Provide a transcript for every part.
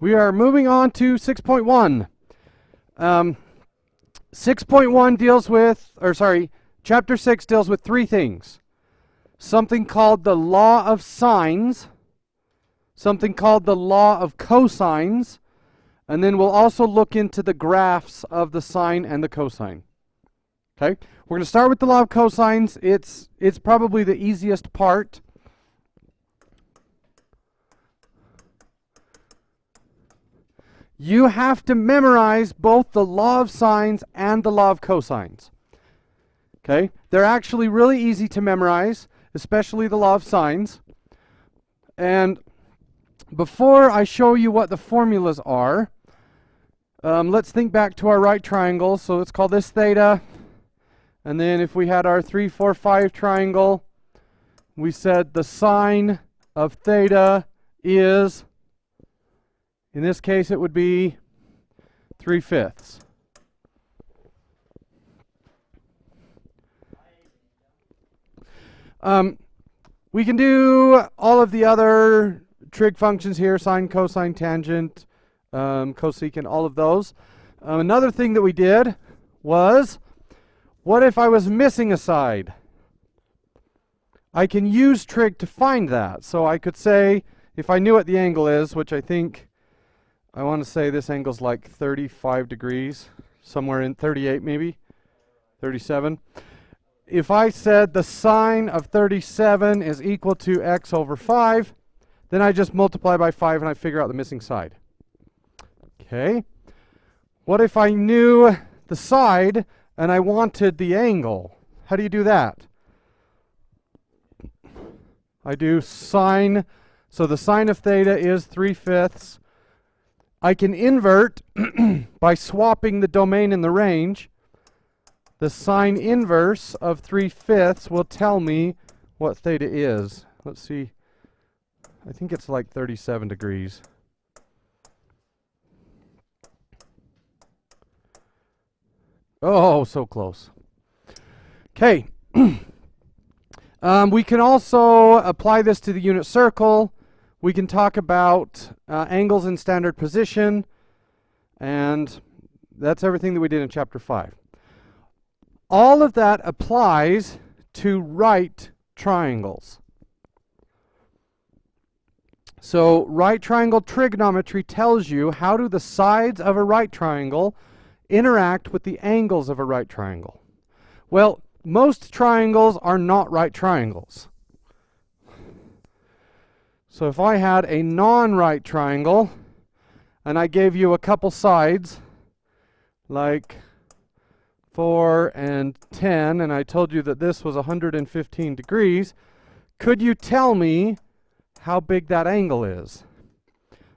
We are moving on to 6.1. 6.1 deals with, chapter 6 deals with three things. Something called the law of sines, something called the law of cosines, and then we'll also look into the graphs of the sine and the cosine. Okay? We're going to start with the law of cosines. It's probably the easiest part. You have to memorize both the law of sines and the law of cosines. Okay? They're actually really easy to memorize, especially the law of sines. And before I show you what the formulas are, let's think back to our right triangle. So let's call this theta. And then if we had our 3, 4, 5 triangle, we said the sine of theta is, in this case it would be 3/5. We can do all of the other trig functions here, sine, cosine, tangent, cosecant, all of those. Another thing that we did was, what if I was missing a side? I can use trig to find that. So I could say, if I knew what the angle is, which I want to say this angle's like 35 degrees, somewhere in 38 maybe, 37. If I said the sine of 37 is equal to x over 5, then I just multiply by 5 and I figure out the missing side. Okay. What if I knew the side and I wanted the angle? How do you do that? I do sine, so the sine of theta is 3/5. I can invert by swapping the domain and the range. The sine inverse of 3/5 will tell me what theta is. Let's see. I think it's like 37 degrees. Oh, so close. Okay. We can also apply this to the unit circle. We can talk about angles in standard position, and that's everything that we did in chapter 5. All of that applies to right triangles. So right triangle trigonometry tells you how do the sides of a right triangle interact with the angles of a right triangle. Well, most triangles are not right triangles. So if I had a non-right triangle and I gave you a couple sides like 4 and 10, and I told you that this was 115 degrees, could you tell me how big that angle is?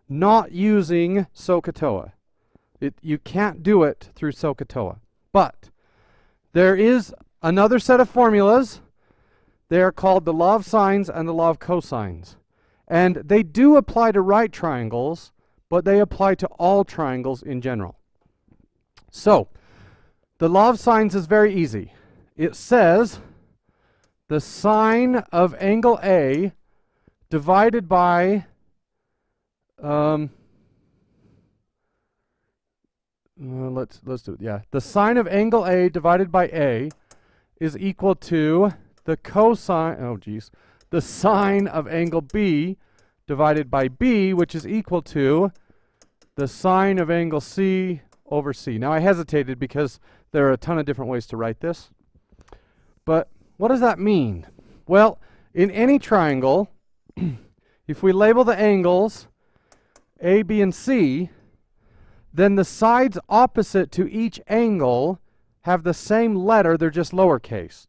Not using SOHCAHTOA. You can't do it through SOHCAHTOA. But there is another set of formulas. They are called the law of sines and the law of cosines. And they do apply to right triangles, but they apply to all triangles in general. So, the law of sines is very easy. It says the sine of angle A divided by let's do it. Yeah, the sine of angle A divided by A is equal to the cosine. The sine of angle B divided by B, which is equal to the sine of angle C over C. Now I hesitated because there are a ton of different ways to write this. But what does that mean? Well, in any triangle, if we label the angles A, B, and C, then the sides opposite to each angle have the same letter, they're just lowercase.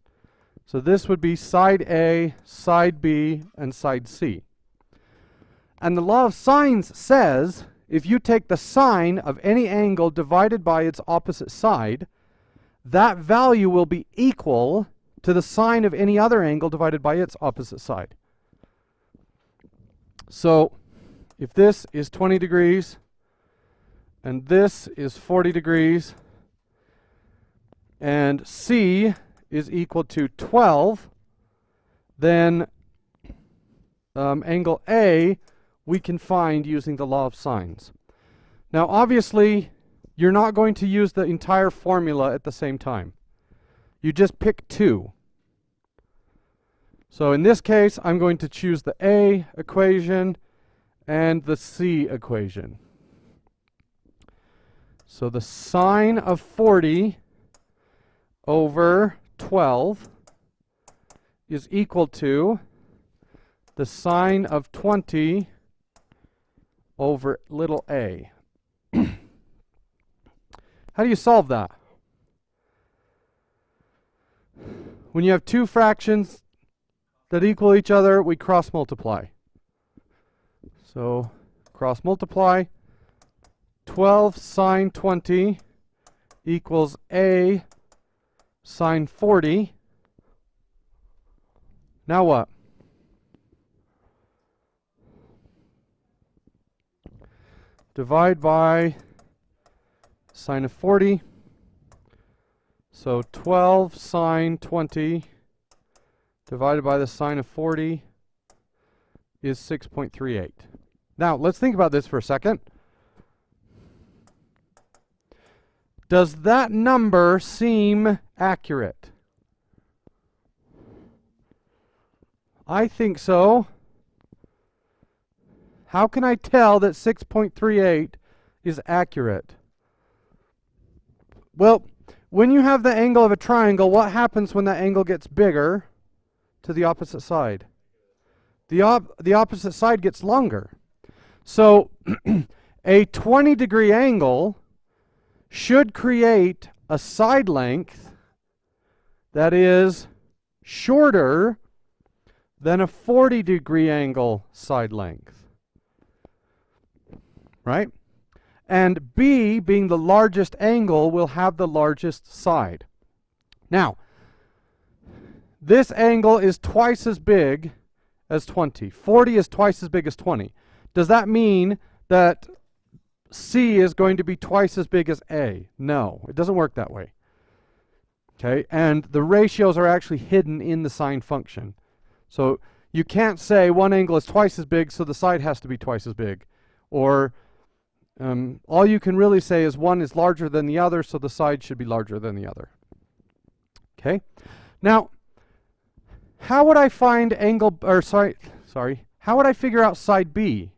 So this would be side A, side B, and side C. And the law of sines says if you take the sine of any angle divided by its opposite side, that value will be equal to the sine of any other angle divided by its opposite side. So if this is 20 degrees and this is 40 degrees and C is equal to 12, then angle A we can find using the law of sines. Now, obviously, you're not going to use the entire formula at the same time. You just pick two. So in this case, I'm going to choose the A equation and the C equation. So the sine of 40 over 12 is equal to the sine of 20 over little a. How do you solve that? When you have two fractions that equal each other, we cross multiply. So cross multiply. 12 sine 20 equals a sine 40. Now what? Divide by sine of 40. So 12 sine 20 divided by the sine of 40 is 6.38. Now, let's think about this for a second. Does that number seem accurate? I think so. How can I tell that 6.38 is accurate? Well, when you have the angle of a triangle, what happens when that angle gets bigger to the opposite side? The opposite side gets longer. So a 20-degree angle should create a side length that is shorter than a 40-degree angle side length. Right? And B, being the largest angle, will have the largest side. Now, this angle is twice as big as 20. 40 is twice as big as 20. Does that mean that C is going to be twice as big as A? No, it doesn't work that way. Okay, and the ratios are actually hidden in the sine function. So you can't say one angle is twice as big, so the side has to be twice as big. Or all you can really say is one is larger than the other, so the side should be larger than the other. Okay? Now, how would I find angle, or sorry, how would I figure out side B?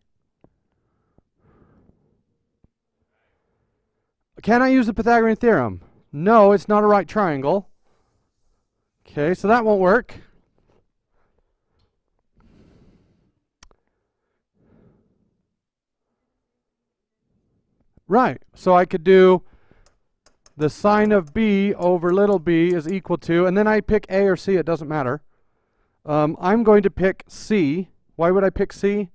Can I use the Pythagorean theorem? No, it's not a right triangle. Okay, so that won't work. Right, so I could do the sine of B over little b is equal to, and then I pick A or C, it doesn't matter. I'm going to pick C. Why would I pick C?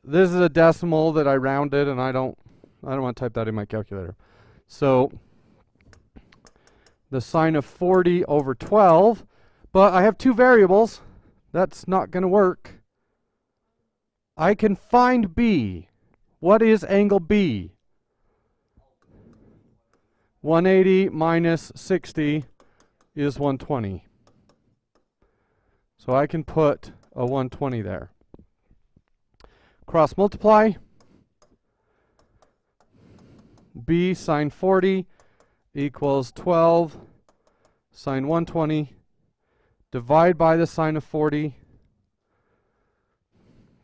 This is a decimal that I rounded, and I don't want to type that in my calculator. So the sine of 40 over 12, but I have two variables. That's not going to work. I can find B. What is angle B? 180 minus 60 is 120. So I can put a 120 there. Cross multiply. B sine 40 equals 12 sine 120. Divide by the sine of 40.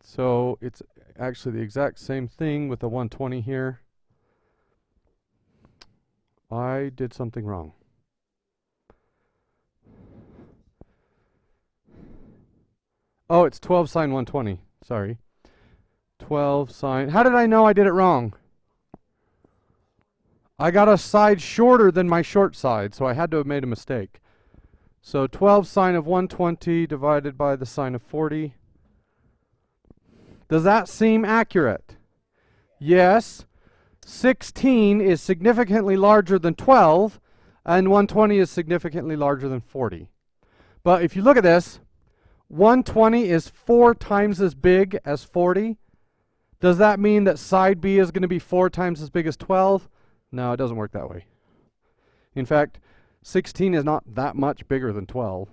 So it's actually the exact same thing with the 120 here. I did something wrong. Oh, it's 12 sine 120. Sorry. 12 sine. How did I know I did it wrong? I got a side shorter than my short side, so I had to have made a mistake. So 12 sine of 120 divided by the sine of 40. Does that seem accurate? Yes. 16 is significantly larger than 12, and 120 is significantly larger than 40. But if you look at this, 120 is 4 times as big as 40. Does that mean that side B is going to be 4 times as big as 12? No, it doesn't work that way. In fact, 16 is not that much bigger than 12,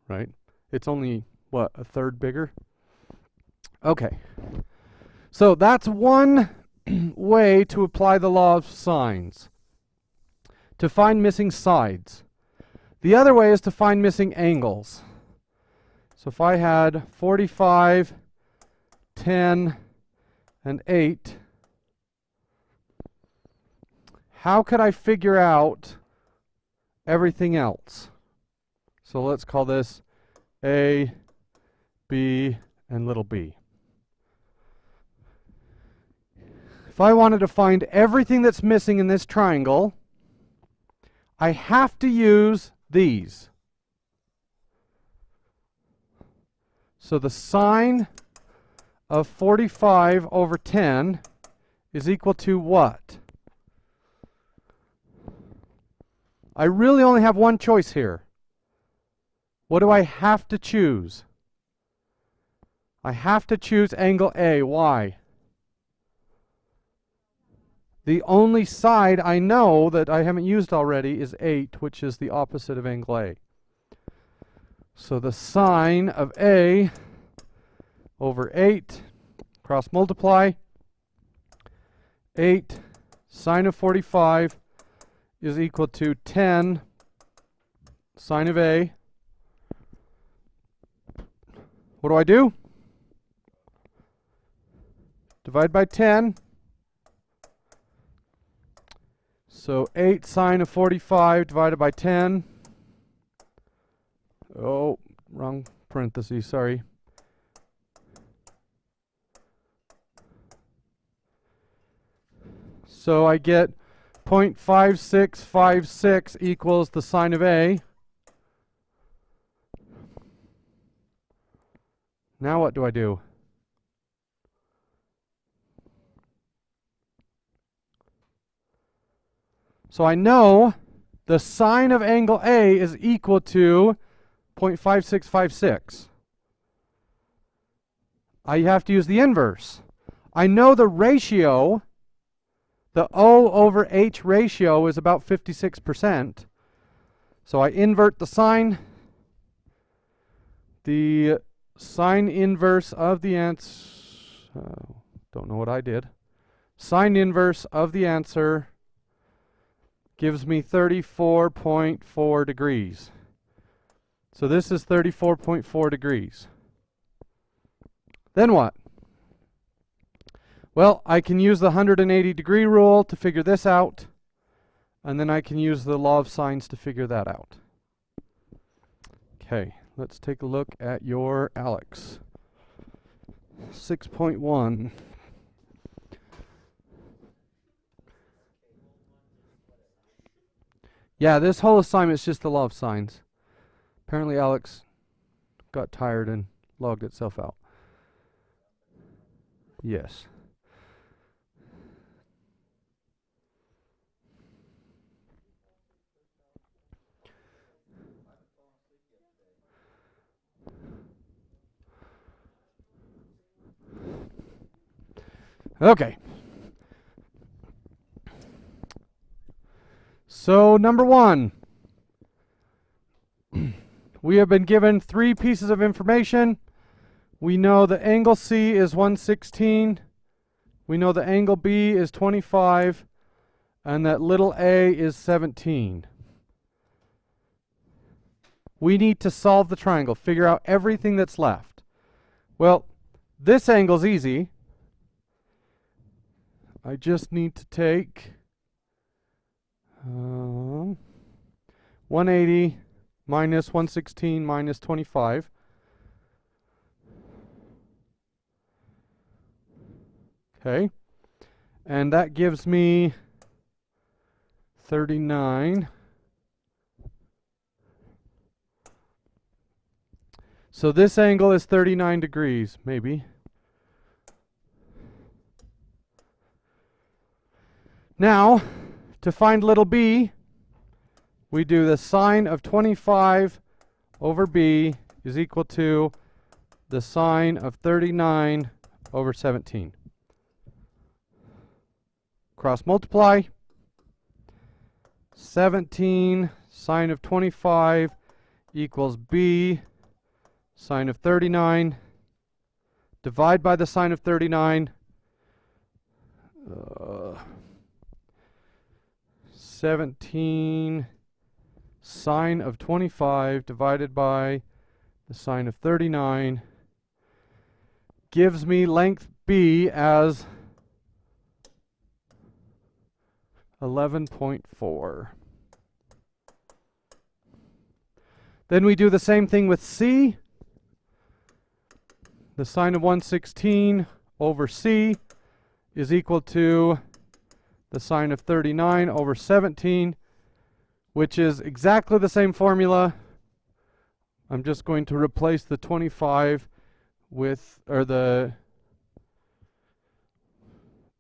right? It's only, what, a third bigger? Okay. So that's one way to apply the law of sines, to find missing sides. The other way is to find missing angles. So if I had 45, 10, and 8, how could I figure out everything else? So let's call this A, B, and little b. If I wanted to find everything that's missing in this triangle, I have to use these. So the sine of 45 over 10 is equal to what? I really only have one choice here. What do I have to choose? I have to choose angle A. Why? The only side I know that I haven't used already is 8, which is the opposite of angle A. So the sine of A over 8, cross multiply, 8 sine of 45 is equal to 10 sine of A. What do I do? Divide by 10. So 8 sine of 45 divided by 10. Oh, wrong parenthesis, sorry. So I get 0.5656 equals the sine of A. Now what do I do? So I know the sine of angle A is equal to 0.5656. I have to use the inverse. I know the ratio, the O over H ratio is about 56%. So I invert the sine. The sine inverse of the answer, don't know what I did. Sine inverse of the answer gives me 34.4 degrees. So this is 34.4 degrees. Then what? Well, I can use the 180 degree rule to figure this out, and then I can use the law of sines to figure that out. Okay, let's take a look at your Alex. 6.1. Yeah, this whole assignment is just the law of sines. Apparently Alex got tired and logged itself out. Yes. Okay. So number 1. We have been given 3 pieces of information. We know the angle C is 116. We know the angle B is 25. And that little a is 17. We need to solve the triangle, figure out everything that's left. Well, this angle's easy. I just need to take 180 minus 116 minus 25. Okay. And that gives me 39. So this angle is 39 degrees, maybe. Now, to find little b, we do the sine of 25 over b is equal to the sine of 39 over 17. Cross multiply. 17 sine of 25 equals b sine of 39. Divide by the sine of 39. 17 sine of 25 divided by the sine of 39 gives me length B as 11.4. Then we do the same thing with C. The sine of 116 over C is equal to the sine of 39 over 17, which is exactly the same formula. I'm just going to replace the 25 with, or I'm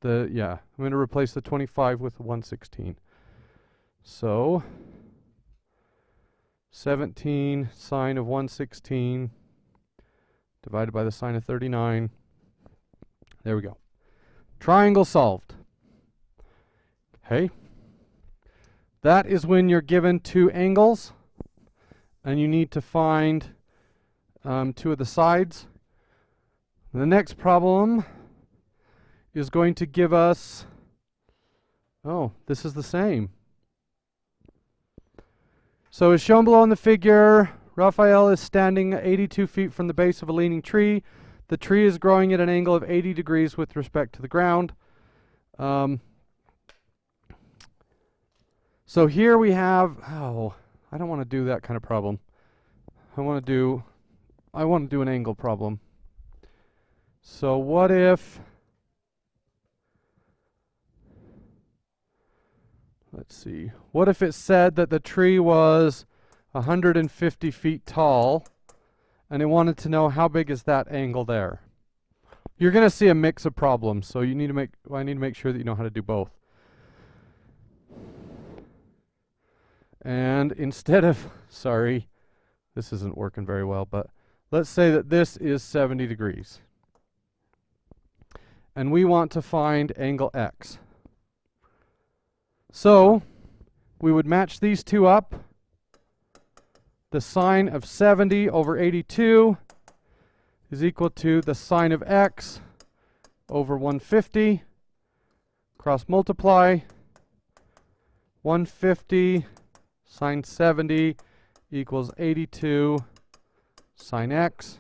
going to replace the 25 with 116. So 17 sine of 116 divided by the sine of 39. There we go. Triangle solved. Okay. That is when you're given two angles and you need to find two of the sides. The next problem is going to give us, oh, this is the same. So as shown below in the figure, Raphael is standing 82 feet from the base of a leaning tree. The tree is growing at an angle of 80 degrees with respect to the ground. So here we have, I don't want to do that kind of problem. I want to do an angle problem. So what if, let's see, what if it said that the tree was 150 feet tall and it wanted to know how big is that angle there? You're going to see a mix of problems, so I need to make sure that you know how to do both. And instead of, sorry, this isn't working very well, but let's say that this is 70 degrees. And we want to find angle X. So we would match these two up. The sine of 70 over 82 is equal to the sine of X over 150. Cross multiply. 150 sine 70 equals 82 sine X.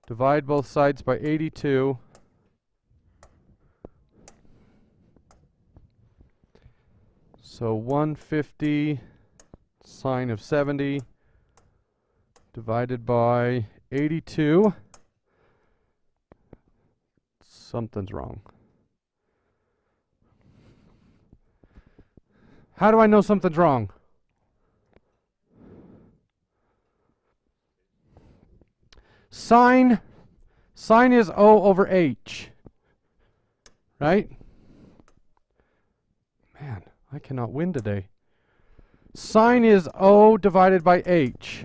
Divide both sides by 82. So 150 sine of 70 divided by 82. Something's wrong. How do I know something's wrong? Sine is O over H, right? Man, I cannot win today. Sine is O divided by H.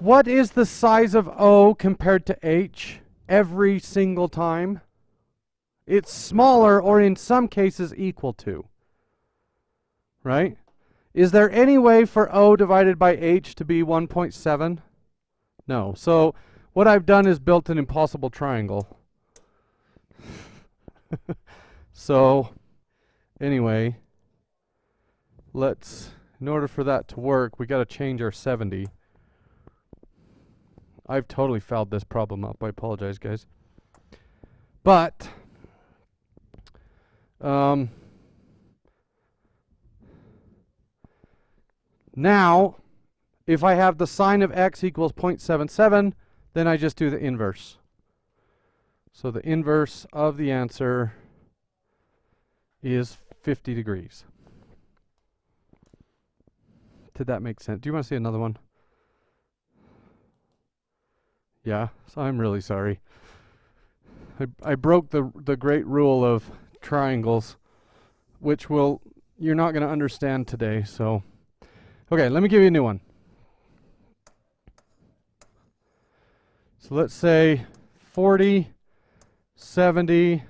What is the size of O compared to H every single time? It's smaller, or in some cases equal to. Right? Is there any way for O divided by H to be 1.7? No. So what I've done is built an impossible triangle. So anyway, in order for that to work, we got to change our 70. I've totally fouled this problem up. I apologize, guys. But now, if I have the sine of X equals 0.77, then I just do the inverse. So the inverse of the answer is 50 degrees. Did that make sense? Do you want to see another one? Yeah, so I'm really sorry. I broke the great rule of triangles, which you're not going to understand today. So, okay, let me give you a new one. So let's say 40, 70.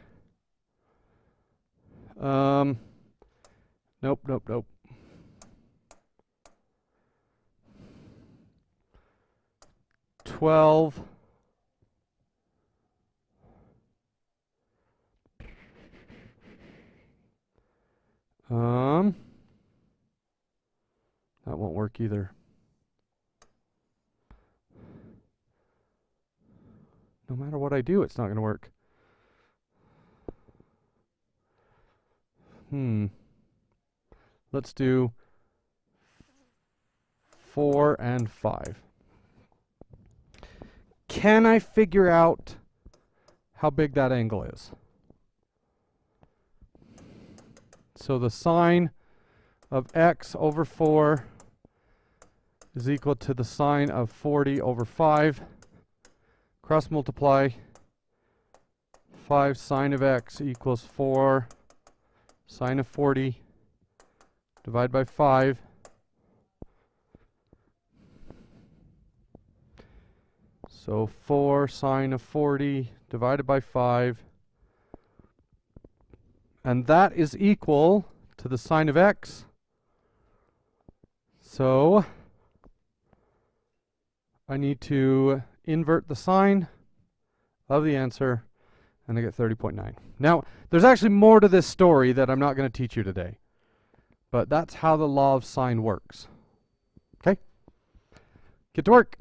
Nope. 12, That won't work either. No matter what I do, it's not going to work. Let's do 4 and 5. Can I figure out how big that angle is? So the sine of x over 4 is equal to the sine of 40 over 5. Cross multiply. 5 sine of x equals 4 sine of 40. Divide by 5. So 4 sine of 40 divided by 5. And that is equal to the sine of x. So I need to invert the sign of the answer, and I get 30.9. Now, there's actually more to this story that I'm not going to teach you today. But that's how the law of sine works. Okay? Get to work.